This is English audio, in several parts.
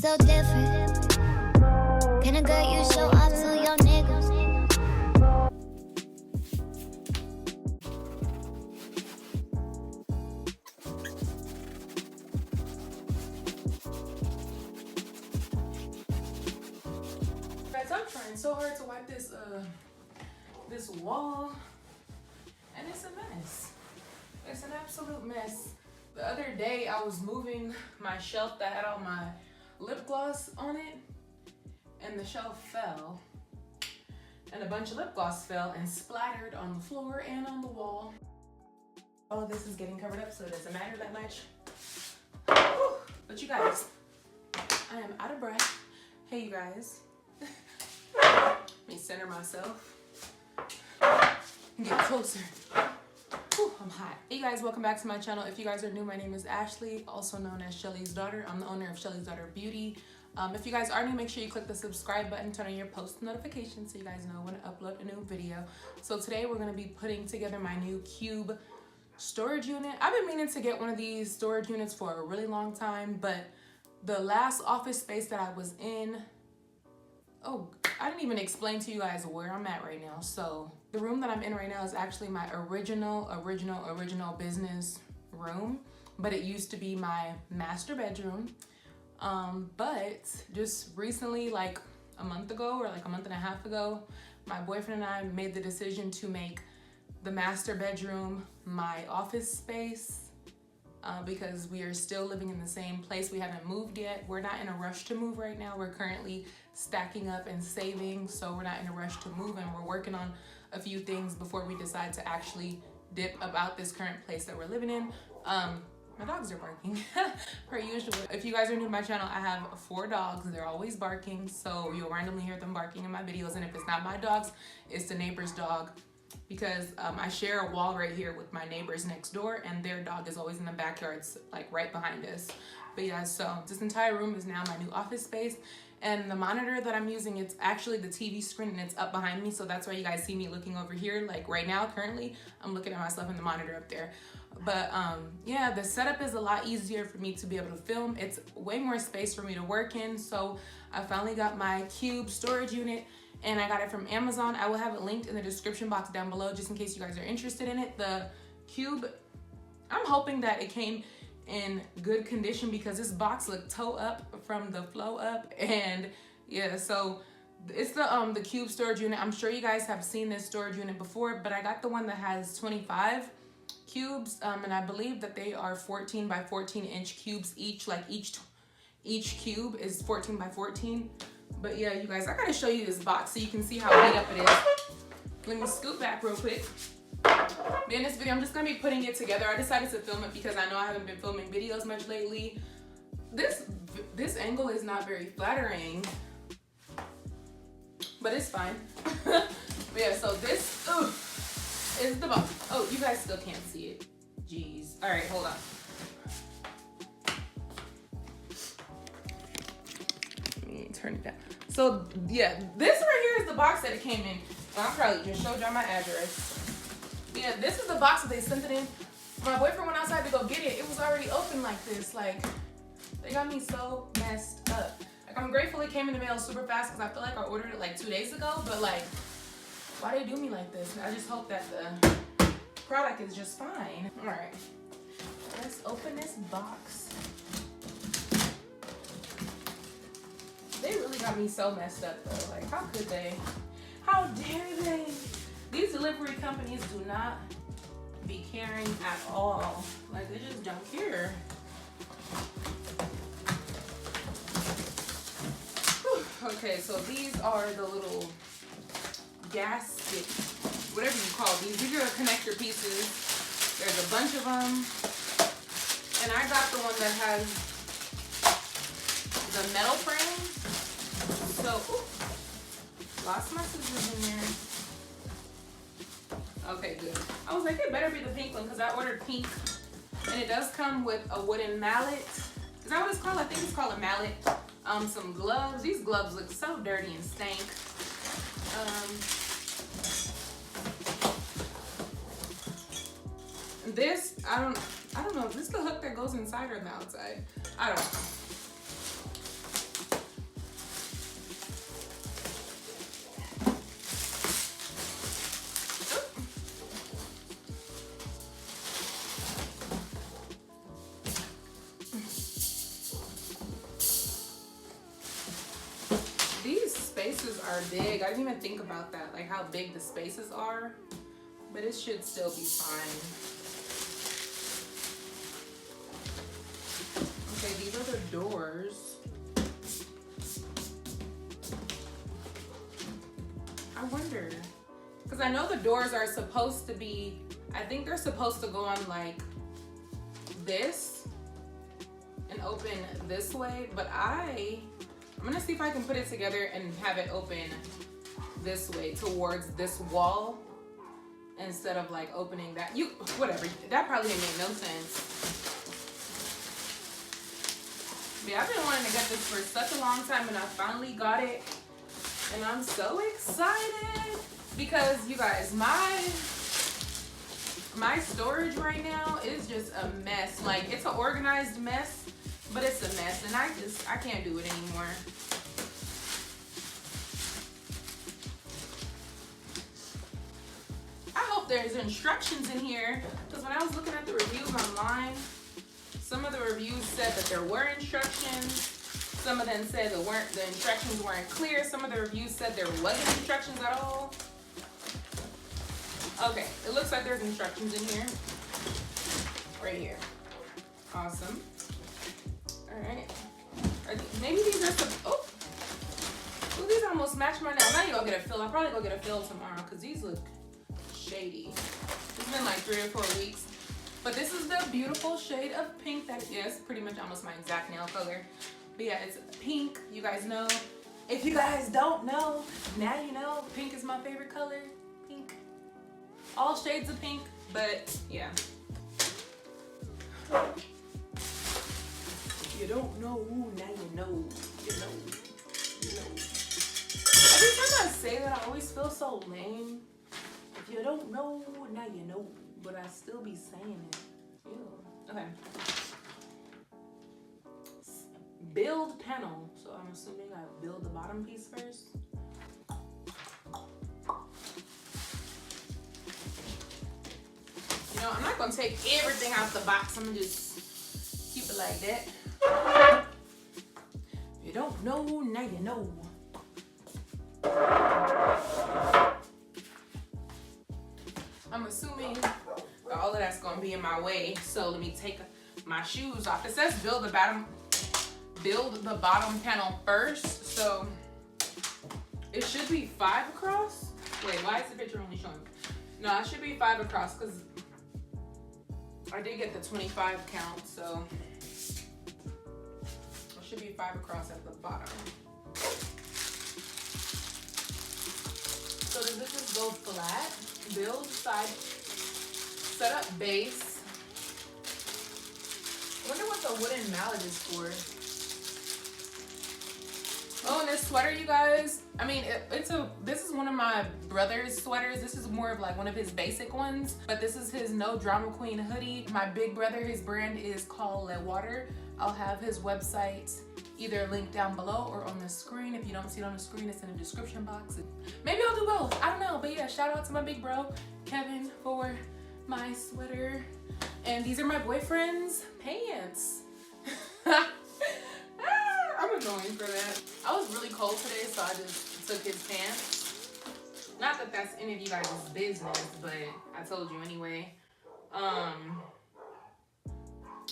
so different. Can a girl you show off to your niggas? Guys, I'm trying so hard to wipe this this wall, and it's a mess. It's an absolute mess. The other day I was moving my shelf that had all my lip gloss on it, and the shelf fell, and a bunch of lip gloss fell and splattered on the floor and on the wall. All of this is getting covered up, so it doesn't matter that much. Whew. But you guys, I am out of breath. Hey, you guys. Let me center myself. Get closer. Whew, I'm hot. Hey guys, welcome back to my channel. If you guys are new, my name is Ashley, also known as Shelly's Daughter. I'm the owner of Shelly's Daughter Beauty. If you guys are new, make sure you click the subscribe button, turn on your post notifications so you guys know when I upload a new video. So today we're going to be putting together my new cube storage unit. I've been meaning to get one of these storage units for a really long time, but the last office space that I was in, I didn't even explain to you guys where I'm at right now. So the room that I'm in right now is actually my original business room, but it used to be my master bedroom. But just recently, like a month ago or like a month and a half ago, my boyfriend and I made the decision to make the master bedroom my office space. Because we are still living in the same place. We haven't moved yet. We're not in a rush to move right now. We're currently stacking up and saving, so we're not in a rush to move, and we're working on a few things before we decide to actually dip about this current place that we're living in. My dogs are barking per usual. If you guys are new to my channel, I have 4 dogs. They're always barking, so you'll randomly hear them barking in my videos, and if it's not my dogs, it's the neighbor's dog. Because I share a wall right here with my neighbors next door, and their dog is always in the backyard, like right behind us. But yeah, so this entire room is now my new office space, and the monitor that I'm using, it's actually the TV screen, and it's up behind me, so that's why you guys see me looking over here. Like right now, currently, I'm looking at myself in the monitor up there. But yeah, the setup is a lot easier for me to be able to film. It's way more space for me to work in, so I finally got my cube storage unit, and I got it from Amazon. I will have it linked in the description box down below just in case you guys are interested in it. The cube, I'm hoping that it came in good condition because this box looked toe up from the flow up. And yeah, so it's the cube storage unit. I'm sure you guys have seen this storage unit before, but I got the one that has 25 cubes, and I believe that they are 14 by 14 inch cubes each. Like each cube is 14 by 14. But yeah, you guys, I gotta show you this box so you can see how beat up it is. Let me scoot back real quick. But in this video, I'm just gonna be putting it together. I decided to film it because I know I haven't been filming videos much lately. This angle is not very flattering, but it's fine. But yeah, so this is the box. Oh, you guys still can't see it. Jeez. All right, hold on. Turn it down. So yeah, this right here is the box that it came in. I probably just showed y'all my address. Yeah, this is the box that they sent it in. My boyfriend went outside to go get it. It was already open like this. Like, they got me so messed up. Like, I'm grateful it came in the mail super fast because I feel like I ordered it like 2 days ago. But like, why they do me like this? I just hope that the product is just fine. All right, let's open this box. They really got me so messed up though. Like, how could they? How dare they? These delivery companies do not be caring at all. Like, they just don't care. Whew. Okay, so these are the little gasket, whatever you call these. These are the connector pieces. There's a bunch of them. And I got the one that has the metal frame. So, lost my scissors in there. Okay, good. I was like, it better be the pink one because I ordered pink. And it does come with a wooden mallet. Is that what it's called? I think it's called a mallet. Some gloves. These gloves look so dirty and stank. This, I don't know. Is this the hook that goes inside or the outside? I don't know. big. I didn't even think about that, like how big the spaces are, but it should still be fine. Okay, these are the doors. I wonder, because I know the doors are supposed to be, I think they're supposed to go on like this and open this way, but I'm gonna see if I can put it together and have it open this way towards this wall instead of like opening that. Whatever, that probably didn't make no sense. But yeah, I've been wanting to get this for such a long time, and I finally got it. And I'm so excited because you guys, my storage right now is just a mess. Like, it's an organized mess, but it's a mess, and I can't do it anymore. I hope there's instructions in here, because when I was looking at the reviews online, some of the reviews said that there were instructions. Some of them said the instructions weren't clear. Some of the reviews said there wasn't instructions at all. Okay, it looks like there's instructions in here. Right here. Awesome. Alright. Maybe these are some, oh, these almost match my nail. Now you go get a fill. I'll probably go get a fill tomorrow because these look shady. It's been like 3 or 4 weeks. But this is the beautiful shade of pink that is pretty much almost my exact nail color. But yeah, it's pink, you guys know. If you guys don't know, now you know. Pink is my favorite color. Pink. All shades of pink, but yeah. If you don't know, now you know. You know. You know. Every time I say that, I always feel so lame. If you don't know, now you know. But I still be saying it. Ew. Okay. Build panel. So I'm assuming I build the bottom piece first. You know, I'm not gonna take everything out the box. I'm gonna just keep it like that. If you don't know, now you know. I'm assuming all of that's gonna be in my way. So let me take my shoes off. It says build the bottom panel first. So it should be 5 across. Wait, why is the picture only showing? No, it should be 5 across because I did get the 25 count. So it should be 5 across at the bottom. So does this just go flat? Build side, set up base. I wonder what the wooden mallet is for. Oh, and this sweater, you guys. I mean, this is one of my brother's sweaters. This is more of like one of his basic ones, but this is his No Drama Queen hoodie. My big brother, his brand is called Le Water. I'll have his website either linked down below or on the screen. If you don't see it on the screen, it's in the description box. Maybe I'll do both. I don't know, but yeah, shout out to my big bro, Kevin, for my sweater. And these are my boyfriend's pants. I'm annoying for that. I was really cold today, so I just took his pants. Not that that's any of you guys' business, but I told you anyway.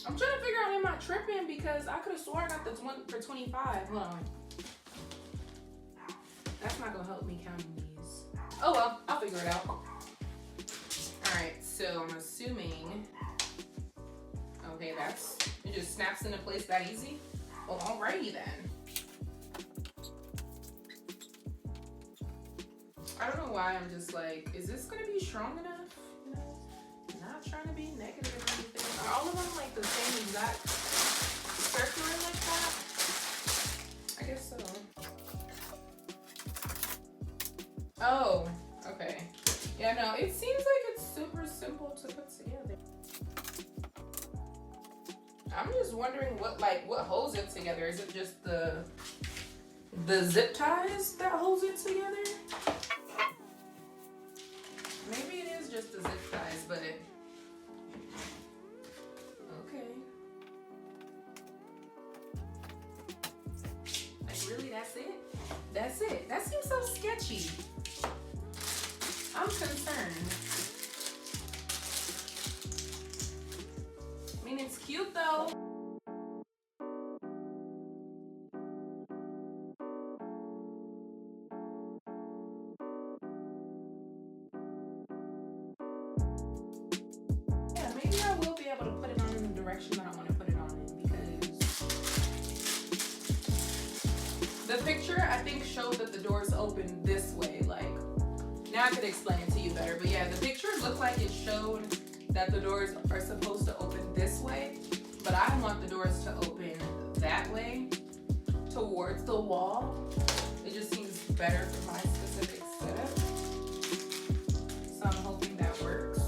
I'm trying to figure out, am I tripping? Because I could have sworn I got the one for 25. Hold on. That's not gonna help me counting these. Oh well, I'll figure it out. Alright, so I'm assuming, okay, it just snaps into place that easy. Well, alrighty then. I don't know why I'm just like, is this gonna be strong enough? You know, not trying to be negative or anything. Are all of them like the same exact circular like that? I guess so. Oh, okay. Yeah, no, it seems like it's super simple to put together. I'm just wondering what holds it together. Is it just the zip ties that holds it together? Maybe it is just the zip ties, but okay. Like really, that's it? That's it. That seems so sketchy. I'm concerned. I mean, it's cute though. Yeah, maybe I will be able to put it on in the direction that I want to put it on in, because the picture I think showed that the doors open this way. Like, now I could explain it to you better, but yeah, the picture looked like it showed that the doors are supposed to open this way, but I want the doors to open that way towards the wall. It just seems better for my specific setup. So I'm hoping that works.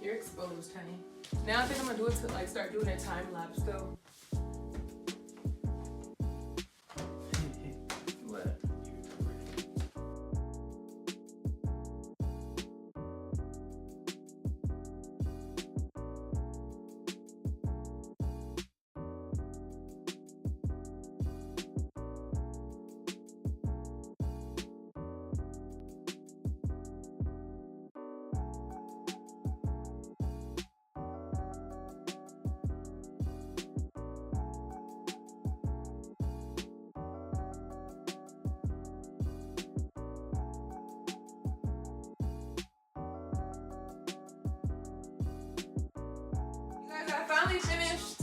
You're exposed, honey. Now I think I'm gonna do it to like start doing a time lapse though. What? I finally finished.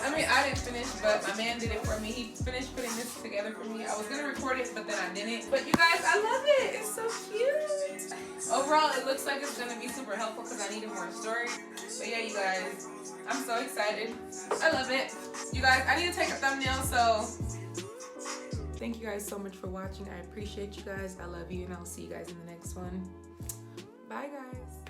I mean, I didn't finish, but my man did it for me. He finished putting this together for me. I was gonna record it, but then I didn't. But you guys, I love it. It's so cute. Overall, it looks like it's gonna be super helpful because I needed more storage. But yeah, you guys, I'm so excited. I love it. You guys, I need to take a thumbnail, so thank you guys so much for watching. I appreciate you guys. I love you, and I'll see you guys in the next one. Bye, guys.